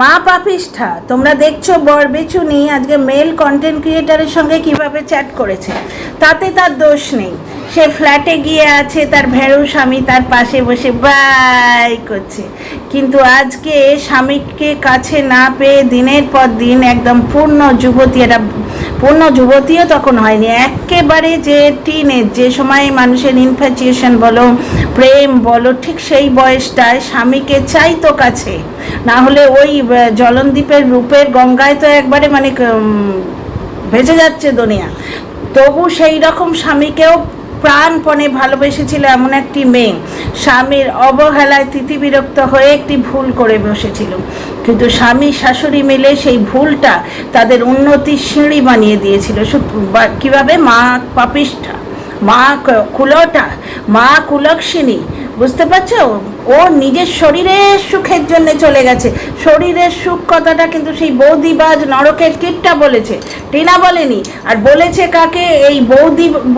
মা পাপিষ্ঠা, তোমরা দেখছো বরবেচুনি আজকে মেল কন্টেন্ট ক্রিয়েটারের সঙ্গে কিভাবে চ্যাট করেছে। তাতে তার দোষ নেই, সে ফ্ল্যাটে গিয়ে আছে, তার ভেড়ু স্বামী তার পাশে বসে বাই করছে। কিন্তু আজকে স্বামীকে কাছে না পেয়ে দিনের পর দিন একদম পূর্ণ যুবতী, এটা পূর্ণ যুবতীও তখন হয়নি, একেবারে যে টিনেজ, যে সময় মানুষের ইনফ্যাচুয়েশন বলো, প্রেম বলো, ঠিক সেই বয়সটায় স্বামীকে চাইতো কাছে, না হলে ওই জলনদ্বীপের রূপের গঙ্গায় তো একবারে মানে ভেসে যাচ্ছে দুনিয়া। তবু সেই রকম স্বামীকেও প্রাণপণে ভালোবেসেছিল এমন একটি মেয়ে স্বামীর অবহেলায় তিতিবিরক্ত হয়ে একটি ভুল করে বসেছিল, কিন্তু স্বামী শাশুড়ি মিলে সেই ভুলটা তাদের উন্নতির সিঁড়ি বানিয়ে দিয়েছিল। কীভাবে? মা পাপিষ্ঠা, মা কুলটা, মা কুলক্ষিণী, বুঝতে পারছো? ও নিজের শরীরের সুখের জন্য চলে গেছে। শরীরের সুখ কথাটা কিন্তু সেই বৌদিবাজ নরকের কীটটা বলেছে, টিনা বলেনি। আর বলেছে কাকে? এই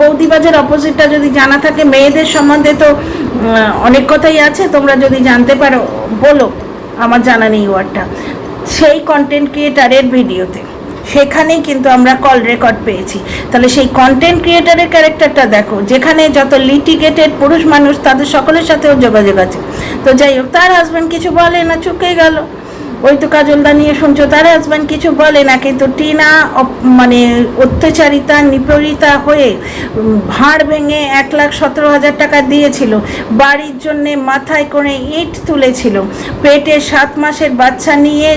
বৌদিবাজের অপোজিটটা যদি জানা থাকে মেয়েদের সম্বন্ধে তো অনেক কথাই আছে, তোমরা যদি জানতে পারো বলো, আমার জানা নেই ওয়ার্ডটা। সেই কন্টেন্ট ক্রিয়েটারের ভিডিওতে সেখানেই কিন্তু আমরা কল রেকর্ড পেয়েছি। তাহলে সেই কন্টেন্ট ক্রিয়েটারের ক্যারেক্টারটা দেখো, যেখানে যত লিটিগেটেড পুরুষ মানুষ তাদের সকলের সাথেও যোগাযোগ আছে। তো যাই হোক, তার হাজব্যান্ড কিছু বলে না, চুকে গেল। ওই তো কাজলদা নিয়ে শুনছো, তার হাজব্যান্ড কিছু বলে না, কিন্তু টিনা মানে অত্যাচারিতা নিপীড়িতা হয়ে ভাঁড় ভেঙে 1,17,000 টাকা দিয়েছিল, বাড়ির জন্যে মাথায় করে ইট তুলেছিল, পেটে 7 মাসের বাচ্চা নিয়ে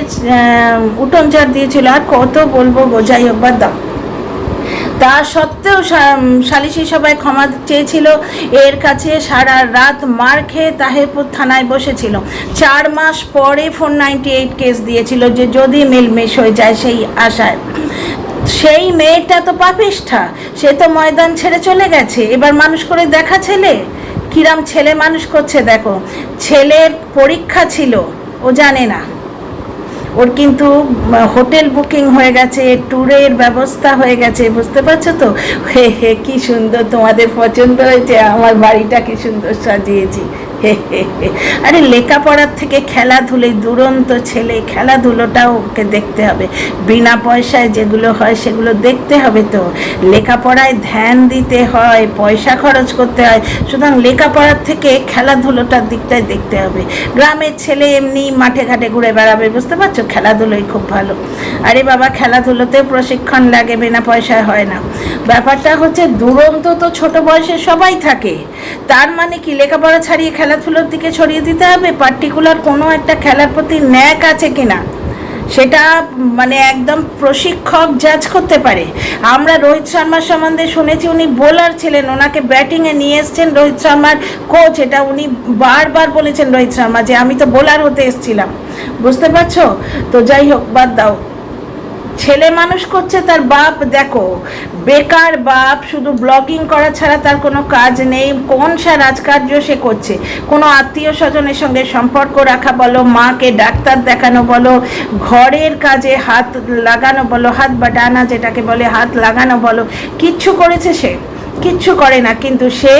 উঠোন ঝাড় দিয়েছিল, আর কত বলবো গো। যাই হোক, বাদ দাও। তা সত্ত্বেও সালিশি সভায় ক্ষমা চেয়েছিল, এর কাছে সারা রাত মার খেয়ে তাহেরপুর থানায় বসেছিল। 4 মাস পরে 498 কেস দিয়েছিল যে যদি মিলমিশ হয়ে যায় সেই আশায়। সেই মেয়েটা তো পাপিষ্ঠা, সে তো ময়দান ছেড়ে চলে গেছে। এবার মানুষ করে দেখা ছেলে, কিরাম ছেলে মানুষ করছে দেখো। ছেলের পরীক্ষা ছিল, ও জানে না, ওর কিন্তু হোটেল বুকিং হয়ে গেছে, ট্যুরের ব্যবস্থা হয়ে গেছে, বুঝতে পারছো তো? হে হে, কি সুন্দর, তোমাদের পছন্দ হয়েছে আমার বাড়িটা, কি সুন্দর সাজিয়েছি। হে হে হে। আরে লেখাপড়ার থেকে খেলাধুলো, দুরন্ত ছেলে, খেলাধুলোটাও ওকে দেখতে হবে। বিনা পয়সায় যেগুলো হয় সেগুলো দেখতে হবে। তো লেখাপড়ায় ধ্যান দিতে হয়, পয়সা খরচ করতে হয়, সুতরাং লেখাপড়ার থেকে খেলাধুলোটার দিকটাই দেখতে হবে। গ্রামের ছেলে এমনি মাঠে ঘাটে ঘুরে বেড়াবে, বুঝতে পারছো? খেলাধুলোই খুব ভালো। আরে বাবা, খেলাধুলোতেও প্রশিক্ষণ লাগে, বিনা পয়সায় হয় না। ব্যাপারটা হচ্ছে দুরন্ত তো ছোট বয়সে সবাই থাকে, তার মানে কি লেখাপড়া ছাড়িয়ে খেলাধুলোর দিকে ছড়িয়ে দিতে হবে? পার্টিকুলার কোনো একটা খেলার প্রতি ন্যাক আছে কিনা সেটা মানে একদম প্রশিক্ষক জাজ করতে পারে। আমরা রোহিত শর্মার সম্বন্ধে শুনেছি উনি বোলার ছিলেন, ওনাকে ব্যাটিংয়ে নিয়ে এসছেন রোহিত শর্মার কোচ, এটা উনি বারবার বলেছেন রোহিত শর্মা যে আমি তো বোলার হতে এসেছিলাম, বুঝতে পারছো? তো যাই হোক, বাদ দাও। ছেলে মানুষ করছে তার বাপ, দেখো বেকার বাপ, শুধু ব্লগিং করা ছাড়া তার কোনো কাজ নেই। কোন সা রাজকার্য সে করছে? কোনো আত্মীয় স্বজনের সঙ্গে সম্পর্ক রাখা বলো, মাকে ডাক্তার দেখানো বলো, ঘরের কাজে হাত লাগানো বলো, হাত বাটানা যেটাকে বলে, হাত লাগানো বলো, কিচ্ছু করেছে সে? কিচ্ছু করে না। কিন্তু সে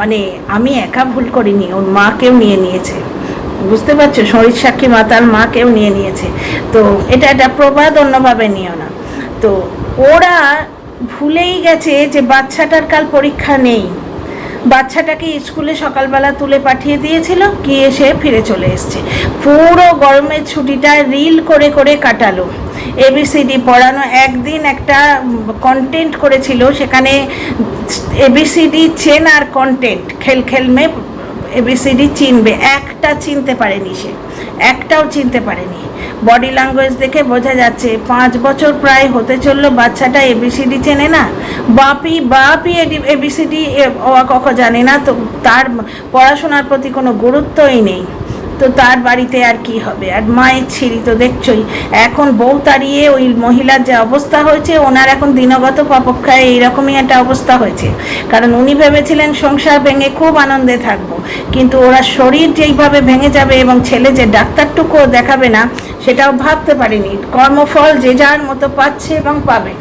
মানে আমি একা ভুল করিনি, ওর মাকেও নিয়ে নিয়েছে, বুঝতে পারছো? শরীর সাক্ষী মাতার মাকেও নিয়ে নিয়েছে। তো এটা একটা প্রবাদ, অন্যভাবে নিও না। তো ওরা ভুলেই গেছে যে বাচ্চাটার কাল পরীক্ষা নেই। বাচ্চাটাকে স্কুলে সকালবেলা তুলে পাঠিয়ে দিয়েছিল, গিয়ে সে ফিরে চলে এসছে। পুরো গরমের ছুটিটা রিল করে করে কাটালো, এবিসিডি পড়ানো। একদিন একটা কন্টেন্ট করেছিল, সেখানে এবিসিডি চেনার কন্টেন্ট, খেল মে এবিসিডি চিনবে, একটা চিনতে পারেনি সে, একটাও চিনতে পারেনি। বডি ল্যাঙ্গুয়েজ দেখে বোঝা যাচ্ছে 5 বছর প্রায় হতে চললো, বাচ্চাটা এবিসিডি চেনে না। বাপই এবিসিডি ক জানে না, তো তার পড়াশোনার প্রতি কোনো গুরুত্বই নেই। তো তার বাড়িতে আর কি হবে? আর মায়ের ছিঁড়ি তো দেখছই। এখন বউ তাড়িয়ে ওই মহিলার যে অবস্থা হয়েছে, ওনার এখন দিনগত পপক্ষায় এইরকমই একটা অবস্থা হয়েছে। কারণ উনি ভেবেছিলেন সংসার ভেঙে খুব আনন্দে থাকবো, কিন্তু ওরা শরীর যেইভাবে ভেঙে যাবে এবং ছেলে যে ডাক্তারটুকুও দেখাবে না সেটাও ভাবতে পারিনি। কর্মফল যে যার মতো পাচ্ছে এবং পাবে।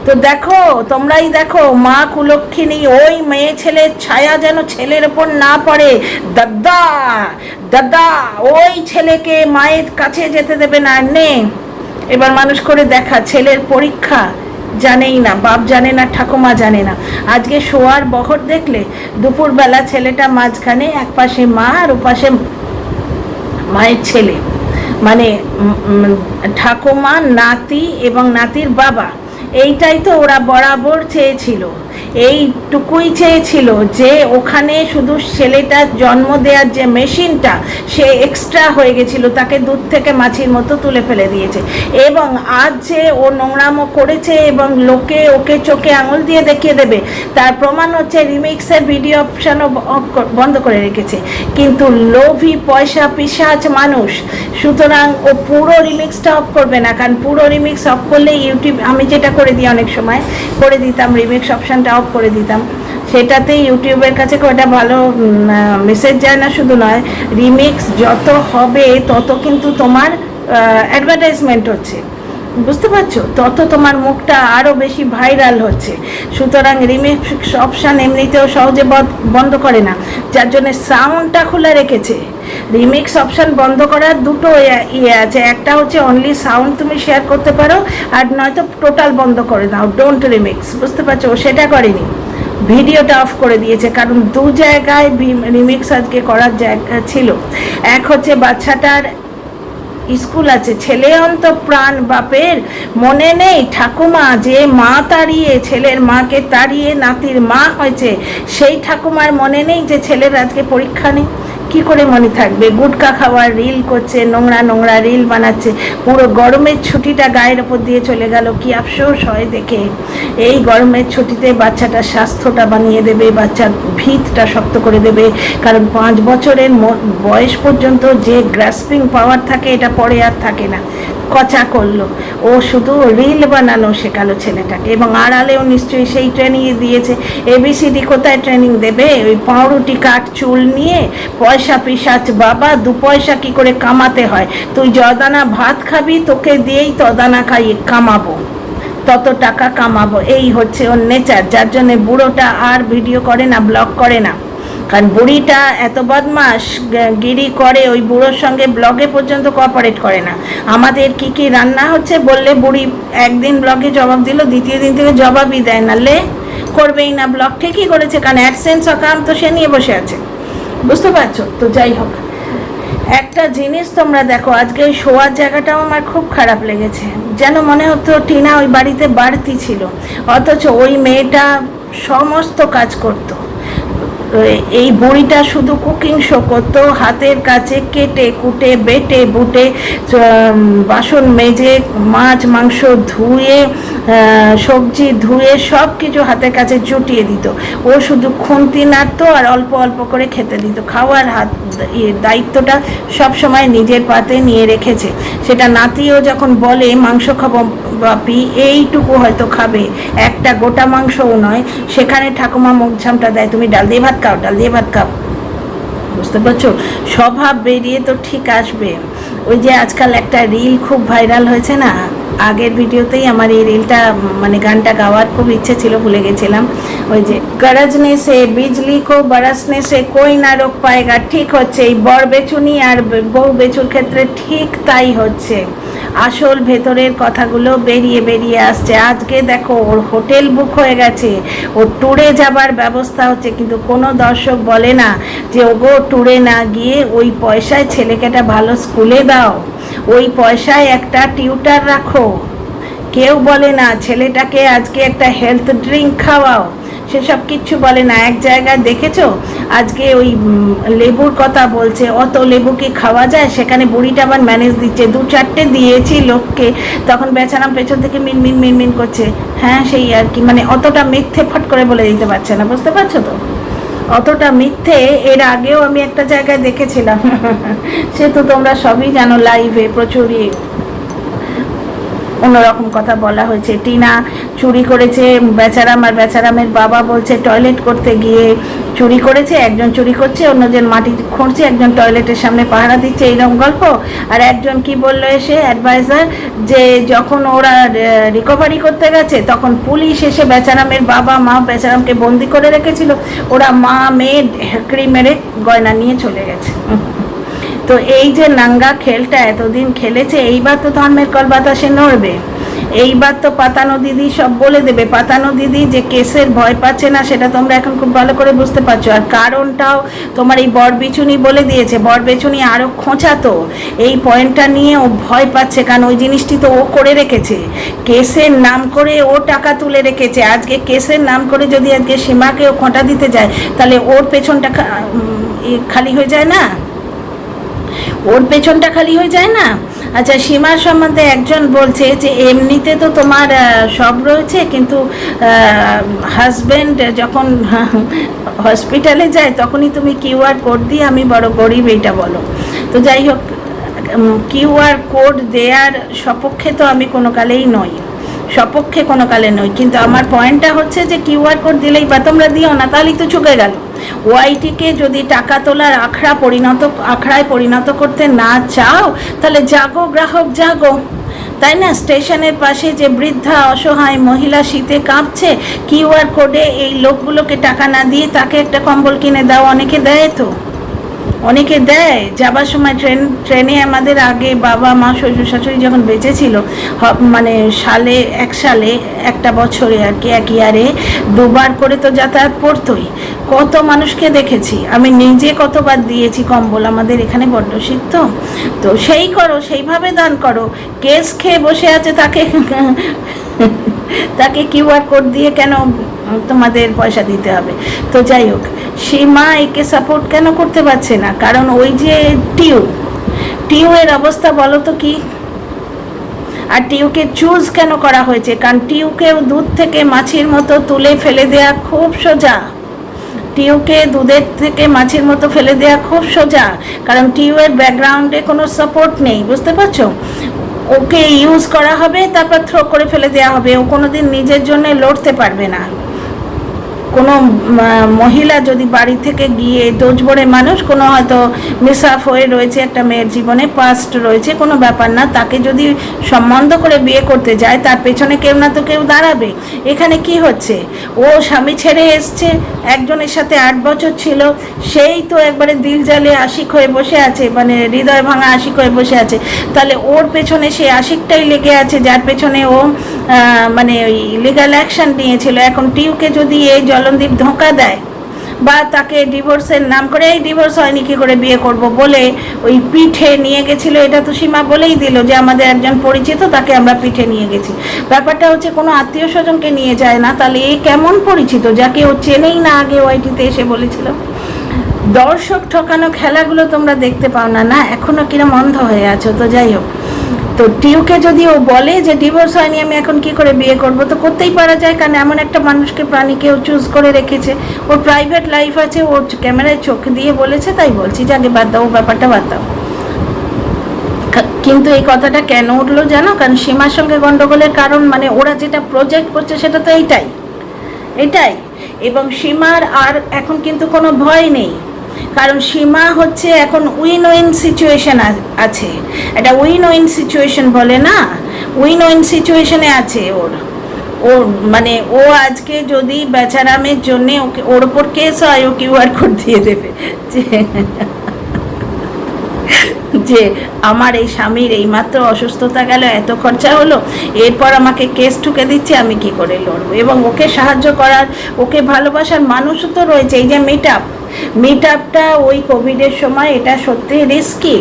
তো দেখো, তোমরাই দেখো, মা কুলক্ষিনী ওই মেয়ে ছেলের ছায়া যেন ছেলের ওপর না পড়ে। দাদা দাদা ওই ছেলেকে মায়ের কাছে যেতে দেবে না। নে এবার মানুষ করে দেখা, ছেলের পরীক্ষা জানেই না, বাপ জানে না, ঠাকুমা জানে না। আজকে শোয়ার বহর দেখলে, দুপুরবেলা ছেলেটা মাঝখানে, এক পাশে মা আর ওপাশে মায়ের ছেলে, মানে ঠাকুমা, নাতি এবং নাতির বাবা। এইটাই তো ওরা বরাবর চেয়েছিল, এইটুকুই চেয়েছিল যে ওখানে শুধু ছেলেটার জন্ম দেওয়ার যে মেশিনটা সে এক্সট্রা হয়ে গেছিল, তাকে দুধ থেকে মাছির মতো তুলে ফেলে দিয়েছে। এবং আজ যে ও নোংরামো করেছে এবং লোকে ওকে চোখে আঙুল দিয়ে দেখিয়ে দেবে, তার প্রমাণ হচ্ছে রিমিক্সের ভিডিও অপশানও বন্ধ করে রেখেছে। কিন্তু লোভী পয়সা পিশাচ মানুষ, সুতরাং ও পুরো রিমিক্সটা অফ করবে না। কারণ পুরো রিমিক্স অফ করলে ইউটিউব, আমি যেটা করে দিই অনেক সময় করে দিতাম, রিমিক্স অপশানটা অফ করে দিতাম, সেটাতে ইউটিউবের কাছে ওটা ভালো মেসেজ যায় না। শুধু নয়, রিমিক্স যত হবে তত কিন্তু তোমার অ্যাডভার্টাইজমেন্ট হচ্ছে, বুঝতে পারছো, তত তোমার মুখটা আরও বেশি ভাইরাল হচ্ছে। সুতরাং রিমিক্স অপশান এমনিতেও সহজে বন্ধ করে না, যার জন্য সাউন্ডটা খুলে রেখেছে। রিমিক্স অপশান বন্ধ করার দুটো ইয়ে আছে, একটা হচ্ছে অনলি সাউন্ড তুমি শেয়ার করতে পারো, আর নয়তো টোটাল বন্ধ করে দাও, ডোন্ট রিমিক্স, বুঝতে পারছো। সেটা করেনি, ভিডিওটা অফ করে দিয়েছে। কারণ দু জায়গায় রিমিক্স আজকে করার জায়গা ছিল। এক হচ্ছে বাচ্চাটার স্কুল আছে, ছেলে অন্ত প্রাণ বাপের মনে নেই, ঠাকুমা যে মা তাড়িয়ে, ছেলের মাকে তাড়িয়ে নাতির মা হয়েছে, সেই ঠাকুমার মনে নেই যে ছেলের আজকে পরীক্ষা নেই। কি করে মনে থাকবে? গুটকা খাওয়ার রিল করছে, নোংরা নোংরা রিল বানাচ্ছে, পুরো গরমের ছুটিটা গায়ের ওপর দিয়ে চলে গেল। কি আফসোস হয় দেখে। এই গরমের ছুটিতে বাচ্চাটার স্বাস্থ্যটা বানিয়ে দেবে, বাচ্চার ভিতটা শক্ত করে দেবে। কারণ 5 বছরের বয়স পর্যন্ত যে গ্রাসপিং পাওয়ার থাকে, এটা পরে আর থাকে না। কচা করলো, ও শুধু রিল বানানো শেখালো ছেলেটাকে, এবং আড়ালেও নিশ্চয়ই সেই ট্রেনিং দিয়েছে। ABCD কোথায় ট্রেনিং দেবে? ওই পাউরুটি কাট চুল নিয়ে, পয়সা পিশাচ বাবা, 2 পয়সা কি করে কামাতে হয়। তুই যদানা ভাত খাবি, তোকে দিয়েই তদানা খাইয়ে কামাবো, তত টাকা কামাবো, এই হচ্ছে ওর নেচার। যার জন্যে বুড়োটা আর ভিডিও করে না, ব্লগ করে না। কারণ বুড়িটা এত বদমাস গিরি করে, ওই বুড়োর সঙ্গে ব্লগে পর্যন্ত কোঅপারেট করে না। আমাদের কি কি রান্না হচ্ছে বললে বুড়ি একদিন ব্লগে জবাব দিল, দ্বিতীয় দিন থেকে জবাবই দেয় না, লে করবেই না ব্লগ। ঠিকই করেছে, কারণ অ্যাডসেন্স অ্যাকাউন্ট তো সে নিয়ে বসে আছে, বুঝতে পারছো তো। যাই হোক, একটা জিনিস তোমরা দেখো, আজকে ওই শোয়ার জায়গাটাও আমার খুব খারাপ লেগেছে। যেন মনে হতো টিনা ওই বাড়িতে বাড়তি ছিল, অথচ ওই মেয়েটা সমস্ত কাজ করতো। এই বুড়িটা শুধু কুকিং শো করতো, হাতের কাছে কেটে কুটে বেটে বুটে বাসন মেজে, মাছ মাংস ধুয়ে, সবজি ধুয়ে, সব কিছু হাতের কাছে জুটিয়ে দিত। ও শুধু খুন্তি নাড়তো আর অল্প অল্প করে খেতে দিত। খাওয়ার দায়িত্বটা সব সময় নিজের পাতে নিয়ে রেখেছে। সেটা নাতিও যখন বলে মাংস খাবো বাপি, এইটুকু হয়তো খাবে, একটা গোটা মাংসও নয়, সেখানে ঠাকুমা মুখ ঝামটা দেয়, তুমি ডাল দিয়ে ভাত খাও, ডাল দিয়ে ভাত খাও, বুঝতে পারছো। স্বভাব বেরিয়ে তো ঠিক আসবে। ওই যে আজকাল একটা রিল খুব ভাইরাল হয়েছে না, আগের ভিডিওতেই আমার এই রিলটা, মানে গানটা গাওয়ার খুব ইচ্ছে ছিল, ভুলে গেছিলাম। ওই যে গরজনে সে বিজলি কো বরসনে সে কোই না রোক পায়েগা, ঠিক হচ্ছে এই বর বেচুনি আর বউ বেচুর ক্ষেত্রে ঠিক তাই হচ্ছে। আসল ভেতরের কথাগুলো বেরিয়ে বেরিয়ে আসছে। আজকে দেখো ওর হোটেল বুক হয়ে গেছে, ওর ট্যুরে যাবার ব্যবস্থা হচ্ছে, কিন্তু কোনো দর্শক বলে না যে ওগো ট্যুরে না গিয়ে ওই পয়সায় ছেলেকে একটা ভালো স্কুলে দাও, ওই পয়সায় একটা টিউটার রাখো। কেউ বলে না ছেলেটাকে আজকে একটা হেলথ ড্রিঙ্ক খাওয়াও, সেসব কিচ্ছু বলে না। এক জায়গায় দেখেছো আজকে ওই লেবুর কথা বলছে, অত লেবু কি খাওয়া যায়? সেখানে বুড়িটা আবার ম্যানেজ দিচ্ছে, 2-4টে দিয়েছি লোককে, তখন বেচারাম পেছন থেকে মিনমিন মিনমিন করছে। হ্যাঁ সেই আর কি, মানে অতটা মিথ্যে ফট করে বলে দিতে পারছে না, বুঝতে পারছো তো। অতটা মিথ্যে এর আগেও আমি একটা জায়গায় দেখেছিলাম, সে তো তোমরা সবই জানো, লাইভে প্রচুরই অন্যরকম কথা বলা হয়েছে। টিনা চুরি করেছে, বেচারাম আর বেচারামের বাবা বলছে টয়লেট করতে গিয়ে চুরি করেছে, একজন চুরি করছে, অন্যজন মাটি খুঁড়ছে, একজন টয়লেটের সামনে পাহারা দিচ্ছে, এইরকম গল্প। আর একজন কি বললো এসে অ্যাডভাইজার, যে যখন ওরা রিকভারি করতে গেছে তখন পুলিশ এসে বেচারামের বাবা মা বেচারামকে বন্দি করে রেখেছিল, ওরা মা মেয়ে হেঁকড়ি মেরে গয়না নিয়ে চলে গেছে। তো এই যে নাঙ্গা খেলটা এতদিন খেলেছে, এইবার তো ধর্মের কল বাতাসে নড়বে। এইবার তো পাতানো দিদি সব বলে দেবে। পাতানো দিদি যে কেসের ভয় পাচ্ছে না সেটা তোমরা এখন খুব ভালো করে বুঝতে পারছো। আর কারণটাও তোমার এই বরবিচুনি বলে দিয়েছে। বরবিচুনি আরও খোঁচাতো এই পয়েন্টটা নিয়ে, ও ভয় পাচ্ছে কারণ ওই জিনিসটি তো ও করে রেখেছে, কেসের নাম করে ও টাকা তুলে রেখেছে। আজকে কেসের নাম করে যদি আজকে সীমাকে ও খোঁটা দিতে যায় তাহলে ওর পেছনটা খালি হয়ে যায় না, ওর পেছনটা খালি হয়ে যায় না। আচ্ছা, সীমার সম্বন্ধে একজন বলছে যে এমনিতে তো তোমার সব রয়েছে, কিন্তু হাজব্যান্ড যখন হসপিটালে যায় তখনই তুমি কিউআর কোড দিয়ে আমি বড় গরিব এইটা বলো। তো যাই হোক, কিউআর কোড দেওয়ার সপক্ষে তো আমি কোনো কালেই নই, সপক্ষে কোনো কালে নই, কিন্তু আমার পয়েন্টটা হচ্ছে যে কিউআর কোড দিলেই বা তোমরা দিও না, তাহলেই তো চুকে গেল। ওয়াইটিকে যদি টাকা তোলার আখড়ায় পরিণত করতে না চাও তাহলে জাগো গ্রাহক জাগো, তাই না? স্টেশনের পাশে যে বৃদ্ধা অসহায় মহিলা শীতে কাঁপছে, কিউআর কোডে এই লোকগুলোকে টাকা না দিয়ে তাকে একটা কম্বল কিনে দাও। অনেকে দেয় তো, অনেকে দেয়। যাবার সময় ট্রেনে আমাদের আগে বাবা মা শ্বশুর শাশুড়ি যখন বেঁচে ছিল, মানে এক সালে একটা বছরে আর কি, এক ইয়ারে দুবার করে তো যাতায়াত পড়তোই। কত মানুষকে দেখেছি, আমি নিজে কতবার দিয়েছি কম্বল। আমাদের এখানে বড্ড শীত তো সেই করো, সেইভাবে দান করো। কেস খেয়ে বসে আছে তাকে কিউআর কোড দিয়ে কেন তোমাদের পয়সা দিতে হবে? তো যাই হোক, সীমা একে সাপোর্ট কেন করতে পারছে না? কারণ ওই যে টিউয়ের অবস্থা বলো তো কি। আর টিউকে চুজ কেন করা হয়েছে? কারণ টিউকেও দুধ থেকে মাছির মতো তুলে ফেলে দেওয়া খুব সোজা। টিউকে দুধের থেকে মাছির মতো ফেলে দেওয়া খুব সোজা, কারণ টিউয়ের ব্যাকগ্রাউন্ডে কোনো সাপোর্ট নেই, বুঝতে পারছো? ওকে ইউজ করা হবে, তারপর থ্রো করে ফেলে দেওয়া হবে। ও কোনোদিন নিজের জন্য লড়তে পারবে না। কোনো মহিলা যদি বাড়ি থেকে গিয়ে দোজবরে মানুষ, কোনো হয়তো মিসআপ হয়ে রয়েছে একটা মেয়ের জীবনে, পাস্ট রয়েছে, কোনো ব্যাপার না, তাকে যদি সম্বন্ধ করে বিয়ে করতে যায় তার পেছনে কেউ না তো কেউ দাঁড়াবে। এখানে কি হচ্ছে? ও স্বামী ছেড়ে এসছে, একজনের সাথে 8 বছর ছিল, সেই তো একবারে দিল জ্বালে আশিক হয়ে বসে আছে, মানে হৃদয় ভাঙা আশিক হয়ে বসে আছে। তাহলে ওর পেছনে সেই আশিকটাই লেগে আছে যার পেছনে ও মানে ওই লিগ্যাল অ্যাকশন নিয়েছিল। এখন টিউকে যদি এই জলনদীপ ধোঁকা দেয় বা তাকে ডিভোর্সের নাম করে, এই ডিভোর্স হয়নি কী করে বিয়ে করব বলে ওই পিঠে নিয়ে গেছিল, এটা তো সীমা বলেই দিল যে আমাদের একজন পরিচিত, তাকে আমরা পিঠে নিয়ে গেছি। ব্যাপারটা হচ্ছে কোনো আত্মীয় স্বজনকে নিয়ে যায় না, তাহলে এ কেমন পরিচিত যাকে ও চেনেই না আগে ওয়াইটিতে এসে বলেছিল। দর্শক ঠকানো খেলাগুলো তোমরা দেখতে পাও না, না এখনও কিরম অন্ধ হয়ে আছো। তো যাই হোক, তো টিউকে যদি ও বলে যে ডিভোর্স হয়নি আমি এখন কি করে বিয়ে করব, তো করতেই পারা যায়, কারণ এমন একটা মানুষকে প্রাণীকে ও চুজ করে রেখেছে। ওর প্রাইভেট লাইফ আছে, ওর ক্যামেরায় চোখ দিয়ে বলেছে, তাই বলছি যে আগে বাদ দাও, ব্যাপারটা বাদ দাও। কিন্তু এই কথাটা কেন উঠলো জানো? কারণ সীমার সঙ্গে গন্ডগোলের কারণ, মানে ওরা যেটা প্রজেক্ট করছে সেটা তো এটাই। এবং সীমার আর এখন কিন্তু কোনো ভয় নেই, কারণ সীমা হচ্ছে এখন উইন উইন সিচুয়েশন আছে। এটা উইন উইন সিচুয়েশন বলে না, উইন উইন সিচুয়েশনে আছে ওর মানে ও আজকে যদি বেচারামের জন্যে ওর ওপর কেস হয়, ও কিউআর কোড দিয়ে দেবে যে আমার এই স্বামীর এইমাত্র অসুস্থতা গেল, এত খরচা হলো, এরপর আমাকে কেস ঠুকে দিচ্ছে, আমি কি করে লড়বো? এবং ওকে সাহায্য করার, ওকে ভালোবাসার মানুষও তো রয়েছে। এই যে মিট আপটা ওই কোভিডের সময়, এটা সত্যি রিস্কি,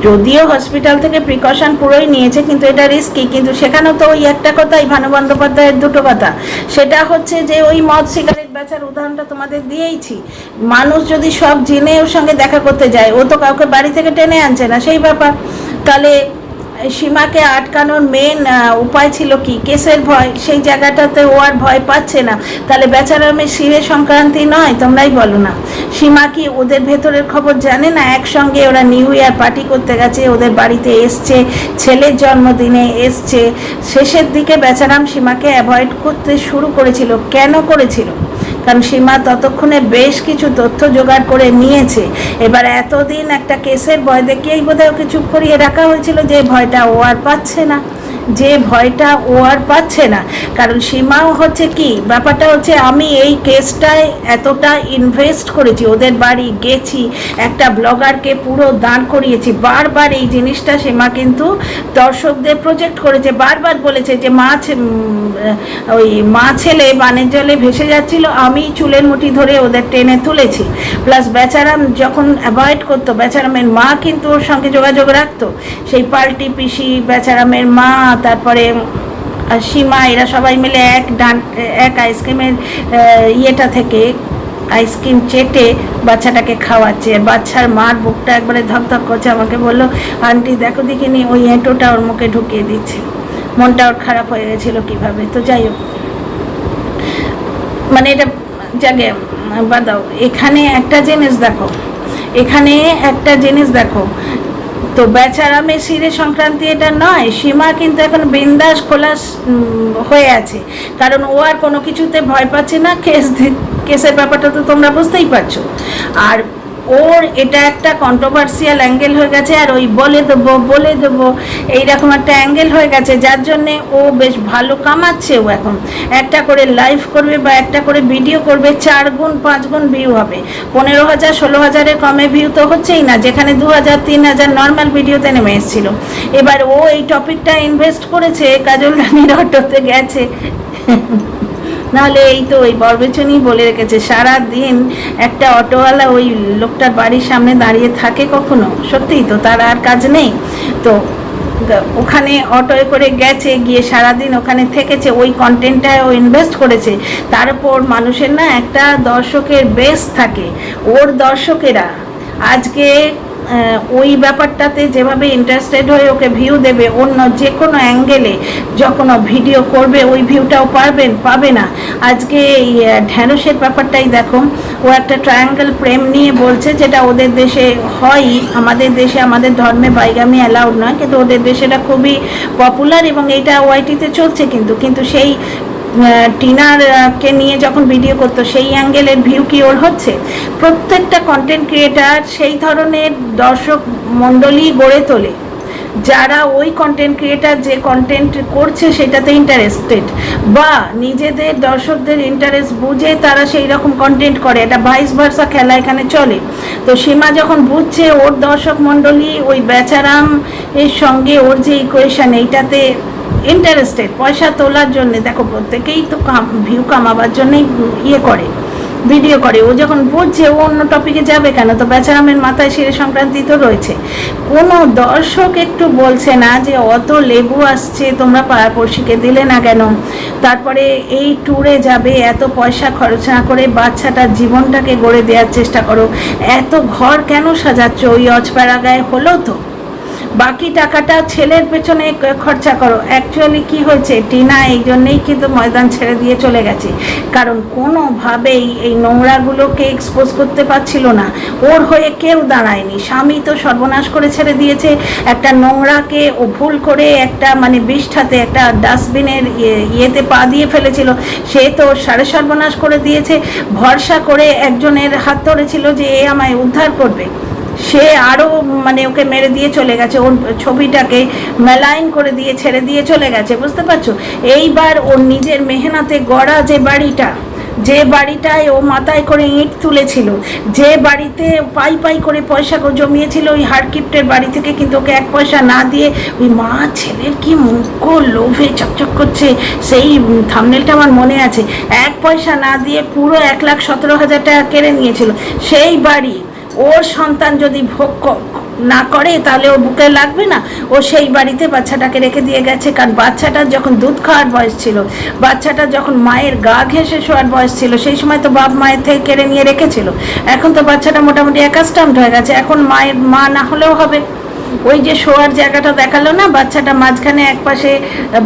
যদিও হসপিটাল থেকে প্রিকশন পুরোই নিয়েছে, কিন্তু এটা রিস্কি। কিন্তু সেখানেও তো ওই একটা কথাই, ভানু বন্দ্যোপাধ্যায়ের দুটো কথা, সেটা হচ্ছে যে ওই মদ সিগারেট বেচার উদাহরণটা তোমাদের দিয়েইছি। মানুষ যদি সব জেনে ওর সঙ্গে দেখা করতে যায়, ও তো কাউকে বাড়ি থেকে টেনে আনছে না, সেই ব্যাপার। তাহলে সীমাকে আটকানোর মেন উপায় ছিল কি? কেসের ভয়। সেই জায়গাটাতে ও আর ভয় পাচ্ছে না। তাহলে বেচারা মেয়ে শিরে সংক্রান্তি নয়? তোমরাই বলো না। সীমা কি ওদের ভেতরের খবর জানে না? একসঙ্গে ওরা নিউ ইয়ার পার্টি করতে গেছে, ওদের বাড়িতে এসছে, ছেলের জন্মদিনে এসছে। শেষের দিকে বেচারাম সীমাকে অ্যাভয়েড করতে শুরু করেছিল। কেন করেছিল? কারণ সীমা ততক্ষণে বেশ কিছু তথ্য জোগাড় করে নিয়েছে। এবার এতদিন একটা কেসের ভয় দেখিয়েই বোধহয় ওকে চুপ করিয়ে রাখা হয়েছিল, যে ভয়টা ও আর পাচ্ছে না, কারণ সীমাও হচ্ছে কি ব্যাপারটা হচ্ছে, আমি এই কেসটায় এতটা ইনভেস্ট করেছি, ওদের বাড়ি গেছি, একটা ব্লগারকে পুরো দাঁড় করিয়েছি। বারবার এই জিনিসটা সীমা কিন্তু দর্শকদের প্রজেক্ট করেছে, বারবার বলেছে যে মা ছেলে বানের জলে ভেসে যাচ্ছিল, আমি চুলের মুঠি ধরে ওদের টেনে তুলেছি। প্লাস বেচারাম যখন অ্যাভয়েড করতো, বেচারামের মা কিন্তু ওর সঙ্গে যোগাযোগ রাখতো। সেই পাল্টি পিসি, বেচারামের মা, তারপরে সীমা, এরা সবাই মিলে এক আইসক্রিমের ইয়েটা থেকে আইসক্রিম চেটে বাচ্চাটাকে খাওয়াচ্ছে। বাচ্চার মার বুকটা একবারে ধকধক করছে। আমাকে বললো, আন্টি দেখো দেখিনি, ওই এঁটোটা ওর মুখে ঢুকিয়ে দিচ্ছে। মনটা ওর খারাপ হয়ে গেছিলো কীভাবে। তো যাই হোক, মানে এটা জাগে বাদাও। এখানে একটা জিনিস দেখো, তো বেচারা মেসিরে সংক্রান্তি এটা নয়। সীমা কিন্তু এখন বিন্দাস খোলাস হয়ে আছে, কারণ ও আর কোনো কিছুতে ভয় পাচ্ছে না। কেসের ব্যাপারটা তো তোমরা বুঝতেই পারছো। আর ওর এটা একটা কন্ট্রোভার্সিয়াল অ্যাঙ্গেল হয়ে গেছে, আর ওই বলে দেবো এইরকম একটা অ্যাঙ্গেল হয়ে গেছে, যার জন্যে ও বেশ ভালো কামাচ্ছে। ও এখন একটা করে লাইভ করবে বা একটা করে ভিডিও করবে, 4 গুণ 5 গুণ ভিউ হবে। 15,000 16,000-এর কমে ভিউ তো হচ্ছেই না, যেখানে 2,000 3,000 নর্মাল ভিডিওতে নেমে এসেছিল। এবার ও এই টপিকটা ইনভেস্ট করেছে, কাজল রানীর অটোতে গেছে। নাহলে এই তো ওই বরবেচনই বলে রেখেছে, সারা দিন একটা অটোওয়ালা ওই লোকটার বাড়ির সামনে দাঁড়িয়ে থাকে কখনো? সত্যিই তো, তার আর কাজ নেই। তো ওখানে অটোয় করে গেছে, গিয়ে সারাদিন ওখানে থেকেছে, ওই কন্টেন্টটায় ও ইনভেস্ট করেছে। তার উপর মানুষের না একটা দর্শকের বেস থাকে, ওর দর্শকেরা আজকে ওই ব্যাপারটাতে যেভাবে ইন্টারেস্টেড হয়ে ওকে ভিউ দেবে, অন্য যে কোনো অ্যাঙ্গেলে যখন ভিডিও করবে ওই ভিউটাও পাবে না। আজকে এই ঢ্যাঁড়সের ব্যাপারটাই দেখো, ও একটা ট্রায়াঙ্গেল প্রেম নিয়ে বলছে, যেটা ওদের দেশে হয়। আমাদের দেশে, আমাদের ধর্মে বাইগামি অ্যালাউড নয়, কিন্তু ওদের দেশে এটা খুবই পপুলার, এবং এইটা ওয়াইটিতে চলছে। কিন্তু সেই টিনারকে নিয়ে যখন ভিডিও করতো, সেই অ্যাঙ্গেলের ভিউ কি ওর হচ্ছে? প্রত্যেকটা কন্টেন্ট ক্রিয়েটার সেই ধরনের দর্শক মণ্ডলী গড়ে তোলে, যারা ওই কন্টেন্ট ক্রিয়েটার যে কন্টেন্ট করছে সেটাতে ইন্টারেস্টেড, বা নিজেদের দর্শকদের ইন্টারেস্ট বুঝে তারা সেই রকম কন্টেন্ট করে। এটা ভাইস ভার্সা খেলা এখানে চলে। তো সীমা যখন বুঝছে ওর দর্শক মণ্ডলী ওই বেচারাম এর সঙ্গে ওর যে ইকুয়েশন, এইটাতে ইন্টারেস্টেড, পয়সা তোলার জন্যে, দেখো প্রত্যেকেই তো ভিউ কামাবার জন্যই ভিডিও করে। ও যখন বুঝছে ও অন্য টপিকে যাবে কেন, তো বেচারামের মাথায় শিরে সংক্রান্তি তো রয়েছে। কোনো দর্শক একটু বলছে না যে অত লেবু আসছে, তোমরা পাড়াপড়শিকে দিলে না কেন? তারপরে এই ট্যুরে যাবে, এত পয়সা খরচ না করে বাচ্চাটার জীবনটাকে গড়ে দেওয়ার চেষ্টা করো। এত ঘর কেন সাজাচ্ছ? ওই অজপাড়াগায় হলো তো, বাকি টাকাটা ছেলের পেছনে খরচা করো। অ্যাকচুয়ালি কি হয়েছে, টিনা এই জন্যেই কিন্তু ময়দান ছেড়ে দিয়ে চলে গেছে, কারণ কোনোভাবেই এই নোংরাগুলোকে এক্সপোজ করতে পারছিল না। ওর হয়ে কেউ দাঁড়ায়নি। স্বামী তো সর্বনাশ করে ছেড়ে দিয়েছে। একটা নোংরাকে ও ভুল করে একটা মানে বিষ্ঠাতে একটা ডাস্টবিনের ইয়েতে পা দিয়ে ফেলেছিল, সে তো সাড়ে সর্বনাশ করে দিয়েছে। ভরসা করে একজনের হাত ধরেছিল যে এ আমায় উদ্ধার করবে, সে আরও মানে ওকে মেরে দিয়ে চলে গেছে, ওর ছবিটাকে মেলাইন করে দিয়ে ছেড়ে দিয়ে চলে গেছে। বুঝতে পারছো? এইবার ওর নিজের মেহনতে গড়া যে বাড়িটায় ও মাথায় করে ইঁট তুলেছিল, যে বাড়িতে পাই করে পয়সা জমিয়েছিল, ওই হারকিপ্টের বাড়ি থেকে কিন্তু ওকে 1 পয়সা না দিয়ে, ওই মা ছেলের কি মুখ লোভে চকচক করছে, সেই থাম্বনেলটা আমার মনে আছে, 1 পয়সা না দিয়ে পুরো 1,17,000 টাকা কেড়ে নিয়েছিল। সেই বাড়ি ওর সন্তান যদি ভোগ না করে তাহলে ও বুকে লাগবে না? ও সেই বাড়িতে বাচ্চাটাকে রেখে দিয়ে গেছে, কারণ বাচ্চাটার যখন দুধ খাওয়ার বয়স ছিল, বাচ্চাটার যখন মায়ের গা ঘেঁষে শোয়ার বয়স ছিল, সেই সময় তো বাপ মায়ের থেকে কেড়ে নিয়ে রেখেছিল। এখন তো বাচ্চাটা মোটামুটি অ্যাকাস্টামড হয়ে গেছে, এখন মায়ের মা না হলেও হবে। ওই যে শোয়ার জায়গাটা দেখালো না, বাচ্চাটা মাঝখানে একপাশে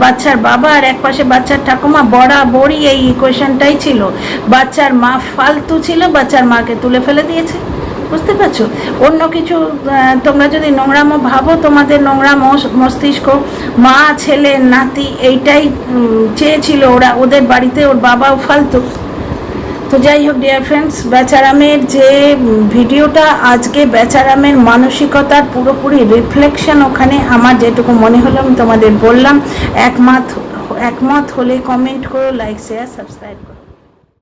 বাচ্চার বাবা আর একপাশে বাচ্চার ঠাকুমা, বরাবরই এই ইকুয়েশনটাই ছিল। বাচ্চার মা ফালতু ছিল, বাচ্চার মাকে তুলে ফেলে দিয়েছে। বুঝতে পারছো? অন্য কিছু তোমরা যদি নোংরামো ভাবো, তোমাদের নোংরা মস্তিষ্ক, মা ছেলে নাতি এইটাই চেয়েছিল ওরা, ওদের বাড়িতে ওর বাবাও ফালতু। তো যাই হোক ডিয়ার ফ্রেন্ডস, বেচারামের যে ভিডিওটা আজকে, বেচারামের মানসিকতার পুরোপুরি রিফ্লেকশন ওখানে। আমার যেটুকু মনে হলো আমি তোমাদের বললাম। একমত হলে কমেন্ট করো, লাইক শেয়ার সাবস্ক্রাইব করো।